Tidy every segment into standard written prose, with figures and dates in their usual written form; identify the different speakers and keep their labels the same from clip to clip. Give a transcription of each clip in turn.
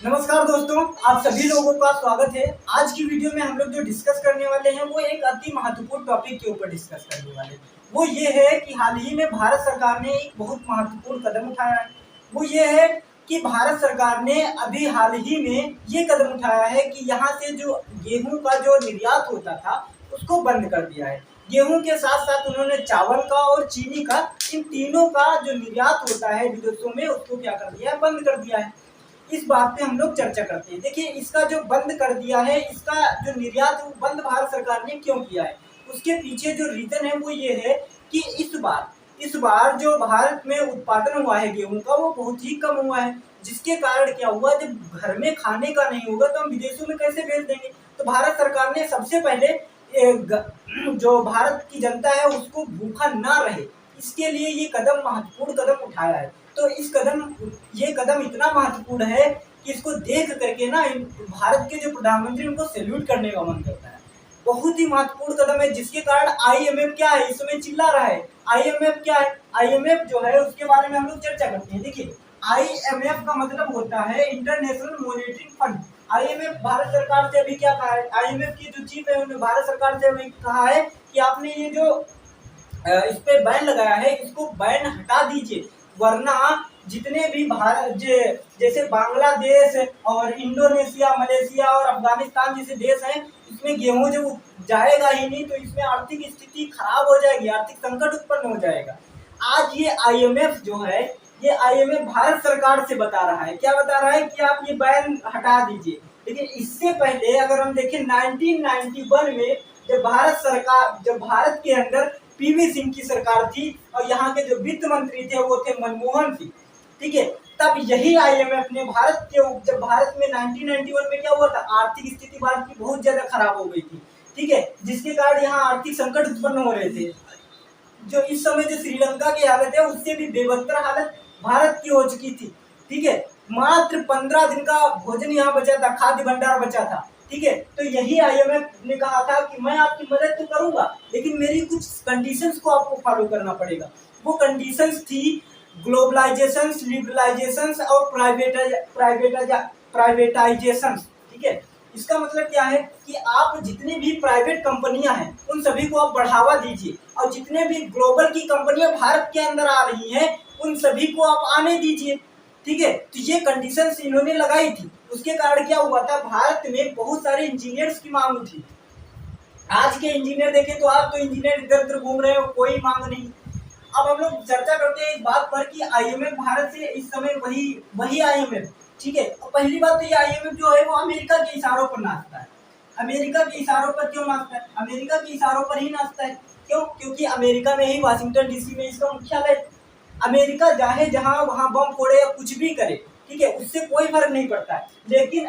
Speaker 1: नमस्कार दोस्तों, आप सभी लोगों का स्वागत है। आज की वीडियो में हम लोग जो डिस्कस करने वाले हैं वो एक अति महत्वपूर्ण टॉपिक के ऊपर डिस्कस करने वाले हैं। वो ये है कि हाल ही में भारत सरकार ने एक बहुत महत्वपूर्ण कदम उठाया है। वो ये है कि भारत सरकार ने अभी हाल ही में ये कदम उठाया है कि यहाँ से जो गेहूं का जो निर्यात होता था उसको बंद कर दिया है। गेहूं के साथ साथ उन्होंने चावल का और चीनी का, इन तीनों का जो निर्यात होता है विदेशों में, उसको क्या कर दिया है, बंद कर दिया है। इस बात पे हम लोग चर्चा करते हैं। देखिए, इसका जो बंद कर दिया है, इसका जो निर्यात है वो बंद भारत सरकार ने क्यों किया है, उसके पीछे जो रीजन है वो ये है कि इस बार जो भारत में उत्पादन हुआ है गेहूं का, वो बहुत ही कम हुआ है। जिसके कारण क्या हुआ, जब घर में खाने का नहीं होगा तो हम विदेशों में कैसे भेज देंगे। तो भारत सरकार ने सबसे पहले जो भारत की जनता है उसको भूखा ना रहे, इसके लिए ये महत्वपूर्ण कदम उठाया है। तो ये कदम इतना महत्वपूर्ण है कि इसको देख करके ना भारत के जो प्रधानमंत्री, उनको सैल्यूट करने का मन करता है। बहुत ही महत्वपूर्ण कदम है, जिसके कारण आईएमएफ क्या है, इस समय चिल्ला रहा है। आईएमएफ क्या है, आईएमएफ जो है उसके बारे में हम लोग चर्चा करते हैं। देखिए, आईएमएफ का मतलब होता है international monetary fund. IMF Bharat सरकार से अभी क्या कहा है, आईएमएफ की जो चीफ है उन्होंने भारत सरकार से अभी कहा है कि आपने ये जो इस पे बैन लगाया है, इसको बैन हटा दीजिए, वरना जितने भी भारत जैसे बांग्लादेश और इंडोनेशिया, मलेशिया और अफगानिस्तान जैसे देश हैं, इसमें गेहूं जो जाएगा ही नहीं, तो इसमें आर्थिक स्थिति खराब हो जाएगी, आर्थिक संकट उत्पन्न हो जाएगा। आज ये आईएमएफ जो है, ये आईएमएफ भारत सरकार से बता रहा है, क्या बता रहा है कि आप ये बैन हटा दीजिए। लेकिन इससे पहले अगर हम देखें 1991 में जब भारत के अंदर पीवी सिंह की सरकार थी और यहाँ के जो वित्त मंत्री थे वो थे मनमोहन सिंह, ठीक है। तब यही आईएमएफ ने जब भारत में 1991 में क्या हुआ था, आर्थिक स्थिति भारत की बहुत ज्यादा खराब हो गई थी, ठीक है, जिसके कारण यहाँ आर्थिक संकट उत्पन्न हो रहे थे। जो इस समय जो श्रीलंका की हालत है, उससे भी बेबत्तर हालत भारत की हो चुकी थी, ठीक है। मात्र 15 दिन का भोजन यहाँ बचा था, खाद्य भंडार बचा था, ठीक है। तो यही आईएमएफ ने कहा था कि मैं आपकी मदद तो करूंगा, लेकिन मेरी कुछ कंडीशंस को आपको फॉलो करना पड़ेगा। वो कंडीशंस थी ग्लोबलाइजेशन, लिबरलाइजेशन और प्राइवेटाइजेशन, ठीक है। इसका मतलब क्या है कि आप जितनी भी प्राइवेट कंपनियां हैं उन सभी को आप बढ़ावा दीजिए, और जितने भी ग्लोबल की कंपनियां भारत के अंदर आ रही हैं उन सभी को आप आने दीजिए, ठीक है। तो ये कंडीशंस इन्होंने लगाई थी। उसके कारण क्या हुआ था, भारत में बहुत सारे इंजीनियर्स की मांग उठी। आज के इंजीनियर देखें तो आप तो इंजीनियर इधर उधर घूम रहे हो, कोई मांग नहीं। अब हम लोग चर्चा करते हैं इस बात पर कि आईएमएफ भारत से इस समय वही आईएमएफ, ठीक है। तो पहली बात तो ये आईएमएफ जो है वो अमेरिका के इशारों पर नाचता है। अमेरिका के इशारों पर क्यों नाचता है, अमेरिका के इशारों पर ही नाचता है। क्यों? क्योंकि अमेरिका में ही, वाशिंगटन डीसी में इसका मुख्यालय। अमेरिका चाहे जहां वहां बम फोड़े या कुछ भी करे, ठीक है, उससे कोई फर्क नहीं पड़ता है। लेकिन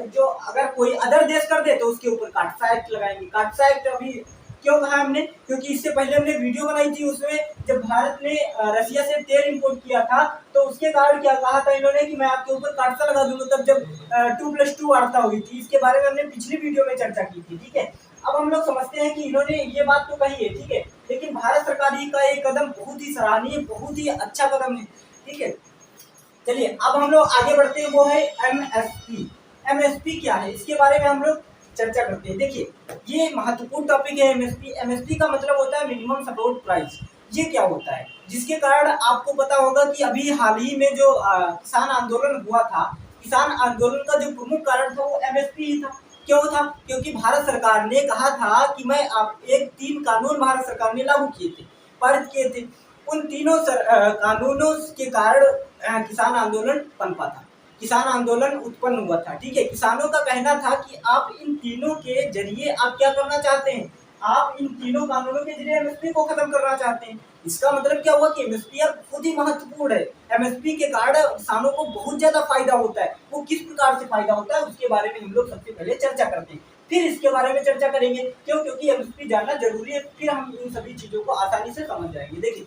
Speaker 1: जो अगर कोई अदर देश कर दे तो उसके ऊपर काटसा एक्ट लगाएंगे। काटसा एक्ट अभी क्यों कहा हमने, क्योंकि इससे पहले हमने वीडियो बनाई थी, उसमें जब भारत ने रशिया से तेल इंपोर्ट किया था तो उसके कारण क्या कहा था इन्होंने कि मैं आपके ऊपर काटसा लगा दूंगा, तब जब 2+2 वार्ता हुई थी। इसके बारे में हमने पिछली वीडियो में चर्चा की थी, ठीक है। अब हम लोग समझते हैं कि इन्होंने ये बात तो कही है, ठीक है, लेकिन भारत सरकार का ये कदम बहुत ही सराहनीय, बहुत ही अच्छा कदम है, ठीक है। चलिए अब हम लोग आगे बढ़ते हैं, वो है एमएसपी। एमएसपी क्या है, इसके बारे में हम लोग चर्चा करते हैं। देखिए, ये महत्वपूर्ण टॉपिक है एमएसपी। एमएसपी का मतलब होता है मिनिमम सपोर्ट प्राइस। ये क्या होता है, जिसके कारण आपको पता होगा कि अभी हाल ही में जो किसान आंदोलन हुआ था, किसान आंदोलन का जो प्रमुख कारण था वो एमएसपी ही था। क्यों था? क्योंकि भारत सरकार ने कहा था कि मैं आप 3 कानून भारत सरकार ने लागू किए थे, पारित किए थे। उन तीनों कानूनों के कारण किसान आंदोलन पनपा था, किसान आंदोलन उत्पन्न हुआ था, ठीक है। किसानों का कहना था कि आप इन तीनों के जरिए आप क्या करना चाहते हैं, आप इन तीनों कानूनों के जरिए एमएसपी को खत्म करना चाहते हैं। इसका मतलब क्या हुआ कि एमएसपी अब खुद ही महत्वपूर्ण है। एमएसपी के कारण किसानों को बहुत ज्यादा फायदा होता है। वो किस प्रकार से फायदा होता है उसके बारे में हम लोग सबसे पहले चर्चा करते हैं, फिर इसके बारे में चर्चा करेंगे। क्यों? क्योंकि एमएसपी जानना जरूरी है, फिर हम इन सभी चीजों को आसानी से समझ जाएंगे। देखिए,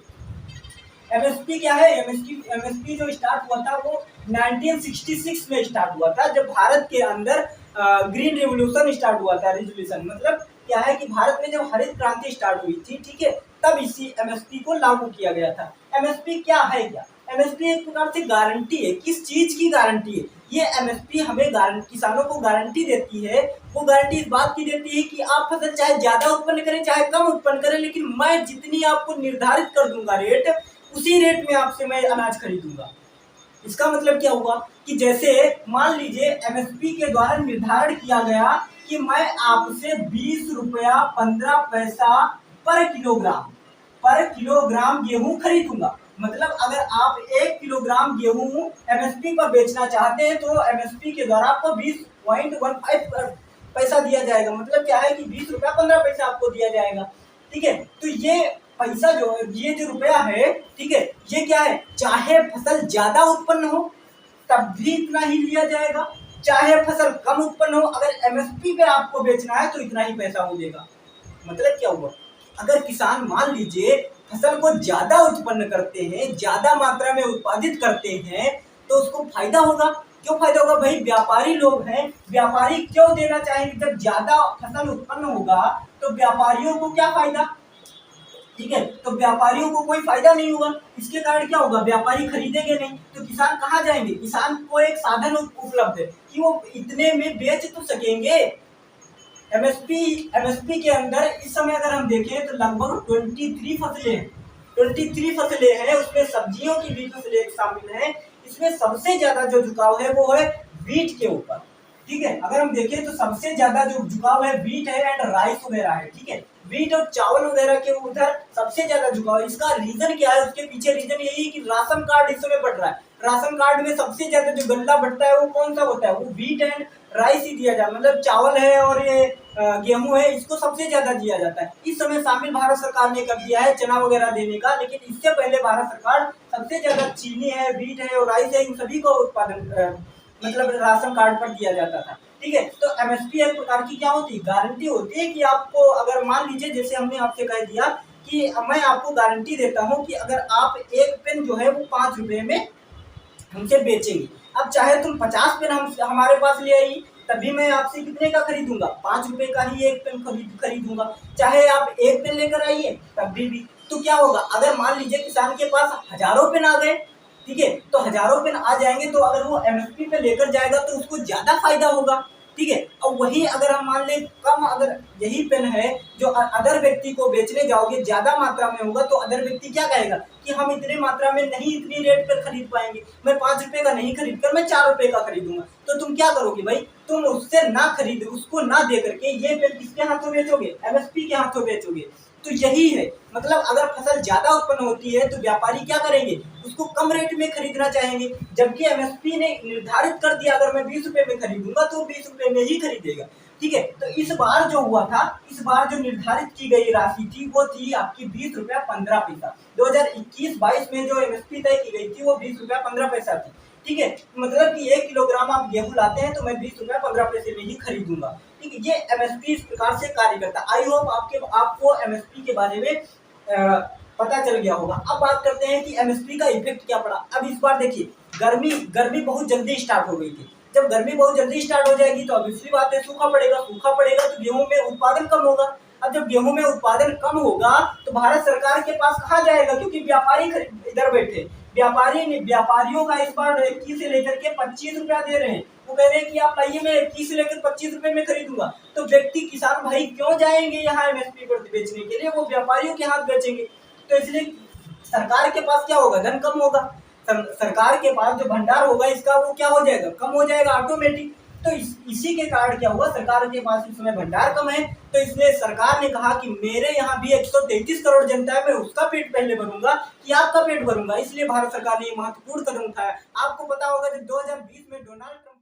Speaker 1: एमएसपी क्या है। एमएसपी जो स्टार्ट हुआ था वो 1966 में स्टार्ट हुआ था, जब भारत के अंदर ग्रीन रिवोल्यूशन स्टार्ट हुआ था। रिवोल्यूशन मतलब क्या है कि भारत में जब हरित क्रांति स्टार्ट हुई थी, ठीक है, तब इसी एमएसपी को लागू किया गया था। एमएसपी क्या है, क्या एमएसपी एक प्रकार से गारंटी है। किस चीज की गारंटी है? ये एमएसपी हमें किसानों को गारंटी देती है। वो गारंटी इस बात की देती है कि आप फसल चाहे ज्यादा उत्पन्न करें चाहे कम उत्पन्न करें, लेकिन मैं जितनी आपको निर्धारित कर दूंगा रेट, उसी रेट में आपसे मैं अनाज खरीदूंगा। इसका मतलब क्या हुआ कि जैसे मान लीजिए एमएसपी के द्वारा निर्धारण किया गया कि मैं आपसे 20 रुपया 15 पैसा पर किलोग्राम गेहूं खरीदूंगा। मतलब अगर आप 1 किलोग्राम गेहूं एमएसपी पर बेचना चाहते हैं तो एमएसपी के द्वारा आपको 20.15 पैसा दिया जाएगा। मतलब क्या है कि 20 रुपया 15 पैसा आपको दिया जाएगा। ठीक है, तो ये पैसा ये जो रुपया है, ठीक है, ये क्या है, चाहे फसल ज्यादा उत्पन्न हो तब भी इतना ही लिया जाएगा, चाहे फसल कम उत्पन्न हो, अगर एमएसपी पे आपको बेचना है तो इतना ही पैसा हो देगा। मतलब क्या हुआ, अगर किसान मान लीजिए फसल को ज्यादा उत्पन्न करते हैं, ज्यादा मात्रा में उत्पादित करते हैं, तो उसको फायदा होगा। क्यों फायदा होगा भाई? व्यापारी लोग हैं, व्यापारी क्यों देना चाहेंगे? जब ज्यादा फसल उत्पन्न होगा तो व्यापारियों को क्या फायदा? ठीक है, तो व्यापारियों को कोई फायदा नहीं होगा। इसके कारण क्या होगा, व्यापारी खरीदेंगे नहीं, तो किसान कहाँ जाएंगे? किसान को एक साधन उपलब्ध है कि वो इतने में बेच तो सकेंगे। एमएसपी के अंदर इस समय अगर हम देखें तो लगभग 23 फसलें हैं, उसमें सब्जियों की भी फसलें शामिल है। इसमें सबसे ज्यादा जो झुकाव है वो है वीट के ऊपर। ठीक है, अगर हम देखें तो सबसे ज्यादा जो झुकाव है वीट है एंड राइस वगैरह है। ठीक है, वीट और चावल वगैरह के उधर सबसे ज्यादा झुकाव है। इसका रीजन क्या है? उसके पीछे रीजन यही है कि राशन कार्ड इस समय बढ़ रहा है। राशन कार्ड में सबसे ज्यादा जो गल्ला बढ़ता है वो कौन सा होता है? वो वीट एंड राइस ही दिया जाता है। मतलब चावल है और ये गेहूं है, इसको सबसे ज्यादा दिया जाता है। इस समय शामिल भारत सरकार ने कर दिया है चना वगैरह देने का, लेकिन इससे पहले भारत सरकार सबसे ज्यादा चीनी है, वीट है और राइस है, इन सभी का उत्पादन मतलब राशन कार्ड पर दिया जाता था। ठीक है, तो एमएसपी एक प्रकार की क्या होती है? गारंटी होती है कि आपको, अगर मान लीजिए जैसे हमने आपसे कह दिया कि मैं आपको गारंटी देता हूं कि अगर आप एक पेन जो है वो 5 रुपए में हमसे बेचेंगे, अब चाहे तुम 50 पेन हमारे पास ले आई, तभी मैं आपसे कितने का खरीदूंगा? 5 रुपए का ही एक पेन खरीदूंगा। चाहे आप एक पेन लेकर आइए तब भी तो क्या होगा, अगर मान लीजिए किसान के पास हजारों पेन आ गए, ठीक है, तो हजारों पेन आ जाएंगे तो अगर वो एमएसपी पे लेकर जाएगा तो उसको ज्यादा फायदा होगा। ठीक है, और वही अगर हम मान लें कम, अगर यही पेन है जो अदर व्यक्ति को बेचने जाओगे ज्यादा मात्रा में होगा, तो अदर व्यक्ति क्या कहेगा कि हम इतने मात्रा में नहीं, इतनी रेट पर खरीद पाएंगे, मैं 5 रुपए का नहीं खरीद कर मैं 4 रुपए का खरीदूंगा। तो तुम क्या करोगे भाई? तुम उससे ना खरीद, उसको ना दे करके ये पेन किसके हाथों बेचोगे? एमएसपी के हाथों बेचोगे। तो यही है, मतलब अगर फसल ज्यादा उत्पन्न होती है तो व्यापारी क्या करेंगे? उसको कम रेट में खरीदना चाहेंगे, जबकि एमएसपी ने निर्धारित कर दिया अगर मैं 20 रुपए में खरीदूंगा तो 20 रुपए में ही खरीदेगा। ठीक है, तो इस बार जो हुआ था, इस बार जो निर्धारित की गई राशि थी वो थी आपकी 20 रुपया 15 पैसा। 2021-22 में जो एमएसपी तय की गई थी वो 20 रुपया 15 पैसा थी। ठीक है, मतलब कि 1 किलोग्राम आप गेहूं लाते हैं तो मैं 20 रुपया 15 पैसे में ही खरीदूंगा। ठीक है, ये एमएसपी इस प्रकार से कार्य करता है। आई होप आपको एमएसपी के बारे में पता चल गया होगा। अब बात करते हैं कि एमएसपी का इफेक्ट क्या पड़ा। अब इस बार देखिए, गर्मी बहुत जल्दी स्टार्ट हो गई थी। जब गर्मी बहुत जल्दी स्टार्ट हो जाएगी तो ऑब्वियसली बात है सूखा पड़ेगा तो गेहूं में उत्पादन कम होगा। अब जब गेहूं में उत्पादन कम होगा तो भारत सरकार के पास कहाँ जाएगा? क्योंकि व्यापारी इधर बैठे, व्यापारियों का इस बार 21 से लेकर के 25 रुपया दे रहे हैं। वो कह रहे हैं कि आप लाइए, मैं 21 से लेकर 25 रुपए में खरीदूंगा। तो व्यक्ति किसान भाई क्यों जाएंगे यहाँ एमएसपी पर बेचने के लिए? वो व्यापारियों के हाथ बेचेंगे। तो इसलिए सरकार के पास क्या होगा? धन कम होगा। सरकार के पास जो भंडार होगा इसका वो क्या हो जाएगा? कम हो जाएगा ऑटोमेटिक। तो इसी के कारण क्या हुआ, सरकार के पास इस समय भंडार कम है, तो इसलिए सरकार ने कहा कि मेरे यहाँ भी 133 करोड़ जनता है, मैं उसका पेट पहले भरूंगा कि आपका पेट भरूंगा। इसलिए भारत सरकार ने महत्वपूर्ण कदम उठाया। आपको पता होगा जब 2020 में डोनाल्ड ट्रंप